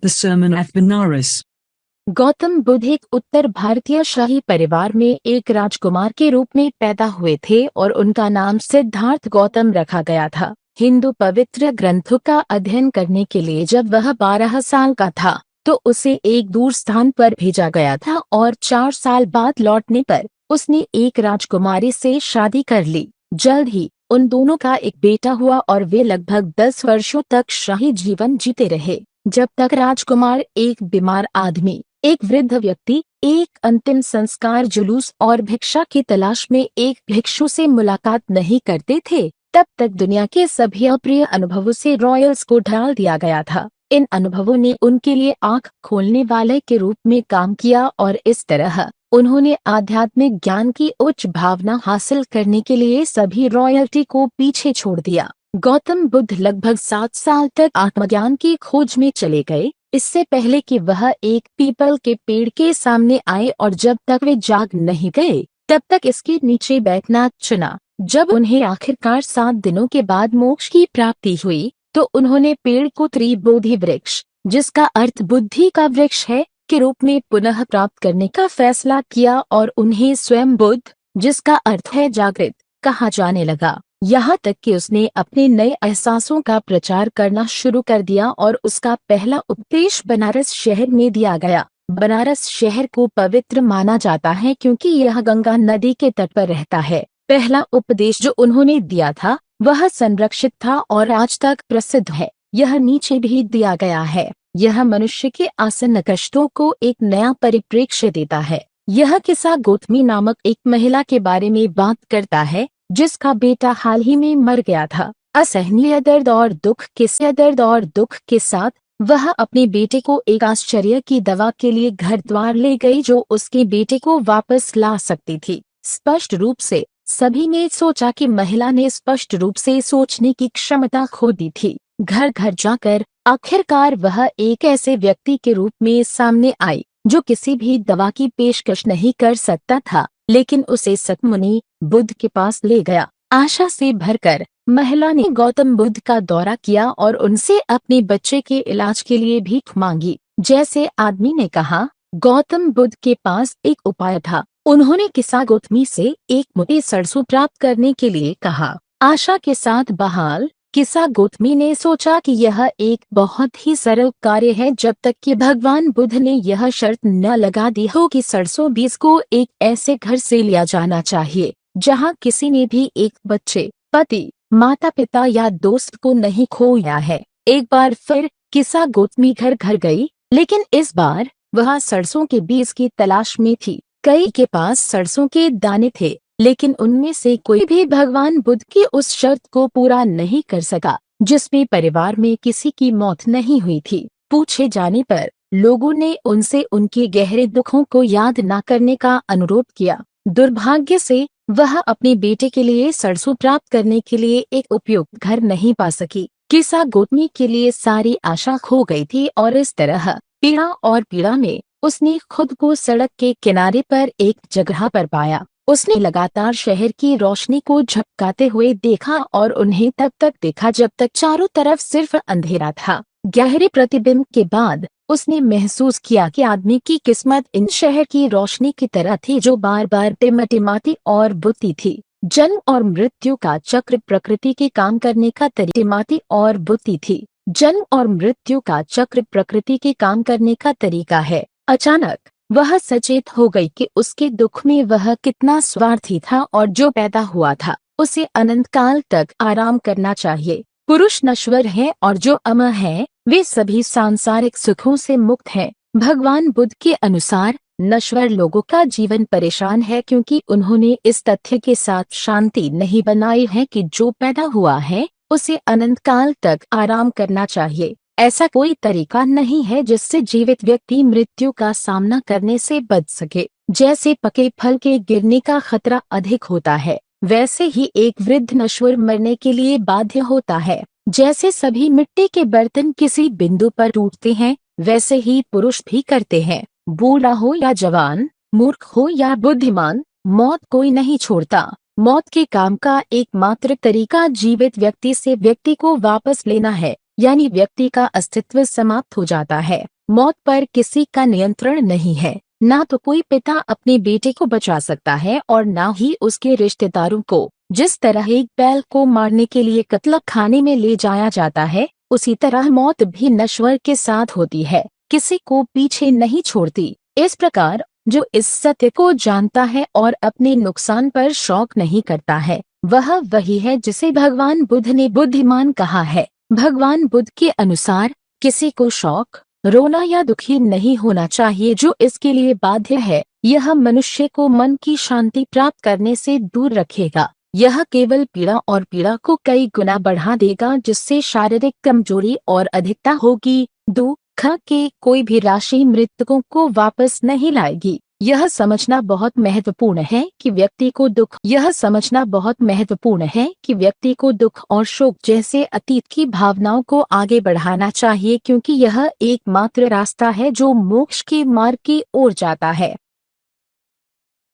The Sermon of Benares. Gautam Buddha एक उत्तर भारतीय शाही परिवार में एक राजकुमार के रूप में पैदा हुए थे और उनका नाम सिद्धार्थ गौतम रखा गया था। हिंदू पवित्र ग्रंथों का अध्ययन करने के लिए जब वह 12 साल का था तो उसे एक दूर स्थान पर भेजा गया था और 4 साल बाद लौटने पर उसने एक राजकुमारी से शादी कर ली। जल्द ही उन दोनों का एक बेटा हुआ और वे लगभग 10 वर्षों तक शाही जीवन जीते रहे, जब तक राजकुमार एक बीमार आदमी, एक वृद्ध व्यक्ति, एक अंतिम संस्कार जुलूस और भिक्षा की तलाश में एक भिक्षु से मुलाकात नहीं करते थे। तब तक दुनिया के सभी अप्रिय अनुभवों से रॉयल्स को ढाल दिया गया था। इन अनुभवों ने उनके लिए आंख खोलने वाले के रूप में काम किया और इस तरह उन्होंने आध्यात्मिक ज्ञान की उच्च भावना हासिल करने के लिए सभी रॉयल्टी को पीछे छोड़ दिया। गौतम बुद्ध लगभग 7 साल तक आत्मज्ञान की खोज में चले गए, इससे पहले कि वह एक पीपल के पेड़ के सामने आए, और जब तक वे जाग नहीं गए तब तक इसके नीचे बैठना चुना। जब उन्हें आखिरकार 7 दिनों के बाद मोक्ष की प्राप्ति हुई तो उन्होंने पेड़ को त्रिबोधि वृक्ष, जिसका अर्थ बुद्धि का वृक्ष है, के रूप में पुनः प्राप्त करने का फैसला किया और उन्हें स्वयं बुद्ध, जिसका अर्थ है जागृत, कहा जाने लगा। यहाँ तक कि उसने अपने नए एहसासों का प्रचार करना शुरू कर दिया और उसका पहला उपदेश बनारस शहर में दिया गया। बनारस शहर को पवित्र माना जाता है क्योंकि यह गंगा नदी के तट पर रहता है। पहला उपदेश जो उन्होंने दिया था वह संरक्षित था और आज तक प्रसिद्ध है। यह नीचे भी दिया गया है। यह मनुष्य के आसन्न कष्टों को एक नया परिप्रेक्ष्य देता है। यह किस्सा गौतमी नामक एक महिला के बारे में बात करता है जिसका बेटा हाल ही में मर गया था। असहनीय दर्द और दुख के साथ वह अपने बेटे को एक आश्चर्य की दवा के लिए घर द्वार ले गई जो उसके बेटे को वापस ला सकती थी। स्पष्ट रूप से सभी ने सोचा कि महिला ने स्पष्ट रूप से सोचने की क्षमता खो दी थी। घर घर जाकर आखिरकार वह एक ऐसे व्यक्ति के रूप में सामने आई जो किसी भी दवा की पेशकश नहीं कर सकता था, लेकिन उसे सतमुनि बुद्ध के पास ले गया। आशा से भरकर महिला ने गौतम बुद्ध का दौरा किया और उनसे अपने बच्चे के इलाज के लिए भीख मांगी। जैसे आदमी ने कहा, गौतम बुद्ध के पास एक उपाय था। उन्होंने किस्सा गौतमी से एक मुट्ठी सरसों प्राप्त करने के लिए कहा। आशा के साथ बहाल किस्सा गौतमी ने सोचा कि यह एक बहुत ही सरल कार्य है जब तक कि भगवान बुद्ध ने यह शर्त न लगा दी हो कि सरसों बीज को एक ऐसे घर से लिया जाना चाहिए जहां किसी ने भी एक बच्चे, पति, माता पिता या दोस्त को नहीं खोया है। एक बार फिर किस्सा गौतमी घर घर गई, लेकिन इस बार वह सरसों के बीज की तलाश में थी। कई के पास सरसों के दाने थे, लेकिन उनमें से कोई भी भगवान बुद्ध की उस शर्त को पूरा नहीं कर सका जिसमें परिवार में किसी की मौत नहीं हुई थी। पूछे जाने पर लोगों ने उनसे उनके गहरे दुखों को याद न करने का अनुरोध किया। दुर्भाग्य से वह अपने बेटे के लिए सरसों प्राप्त करने के लिए एक उपयुक्त घर नहीं पा सकी। किस्सा गौतमी के लिए सारी आशा खो गई थी और इस तरह पीड़ा में उसने खुद को सड़क के किनारे पर एक जगह पर पाया। उसने लगातार शहर की रोशनी को झपकाते हुए देखा और उन्हें तब तक देखा जब तक चारों तरफ सिर्फ अंधेरा था। गहरे प्रतिबिंब के बाद उसने महसूस किया कि आदमी की किस्मत इन शहर की रोशनी की तरह थी जो बार बार टिमटिमाती और बुझती थी। जन्म और मृत्यु का चक्र प्रकृति के काम करने का टिमटिमाती और बुझती थी। जन्म और मृत्यु का चक्र प्रकृति के काम करने का तरीका है। अचानक वह सचेत हो गई कि उसके दुख में वह कितना स्वार्थी था और जो पैदा हुआ था उसे अनंत काल तक आराम करना चाहिए। पुरुष नश्वर है और जो अमर है वे सभी सांसारिक सुखों से मुक्त हैं। भगवान बुद्ध के अनुसार नश्वर लोगों का जीवन परेशान है क्योंकि उन्होंने इस तथ्य के साथ शांति नहीं बनाई है कि जो पैदा हुआ है उसे अनंत काल तक आराम करना चाहिए। ऐसा कोई तरीका नहीं है जिससे जीवित व्यक्ति मृत्यु का सामना करने से बच सके। जैसे पके फल के गिरने का खतरा अधिक होता है, वैसे ही एक वृद्ध नश्वर मरने के लिए बाध्य होता है। जैसे सभी मिट्टी के बर्तन किसी बिंदु पर टूटते हैं, वैसे ही पुरुष भी करते हैं। बूढ़ा हो या जवान, मूर्ख हो या बुद्धिमान, मौत कोई नहीं छोड़ता। मौत के काम का एकमात्र तरीका जीवित व्यक्ति से व्यक्ति को वापस लेना है, यानी व्यक्ति का अस्तित्व समाप्त हो जाता है। मौत पर किसी का नियंत्रण नहीं है। ना तो कोई पिता अपने बेटे को बचा सकता है और ना ही उसके रिश्तेदारों को। जिस तरह एक बैल को मारने के लिए कत्ल खाने में ले जाया जाता है, उसी तरह मौत भी नश्वर के साथ होती है, किसी को पीछे नहीं छोड़ती। इस प्रकार जो इस सत्य को जानता है और अपने नुकसान पर शौक नहीं करता है, वह वही है जिसे भगवान बुद्ध ने बुद्धिमान कहा है। भगवान बुद्ध के अनुसार किसी को शौक, रोना या दुखी नहीं होना चाहिए जो इसके लिए बाध्य है। यह मनुष्य को मन की शांति प्राप्त करने से दूर रखेगा। यह केवल पीड़ा और पीड़ा को कई गुना बढ़ा देगा, जिससे शारीरिक कमजोरी और अधिकता होगी। दुख के कोई भी राशि मृतकों को वापस नहीं लाएगी। यह समझना बहुत महत्वपूर्ण है कि व्यक्ति को दुख और शोक जैसे अतीत की भावनाओं को आगे बढ़ाना चाहिए, क्योंकि यह एकमात्र रास्ता है जो मोक्ष के मार्ग की ओर जाता है।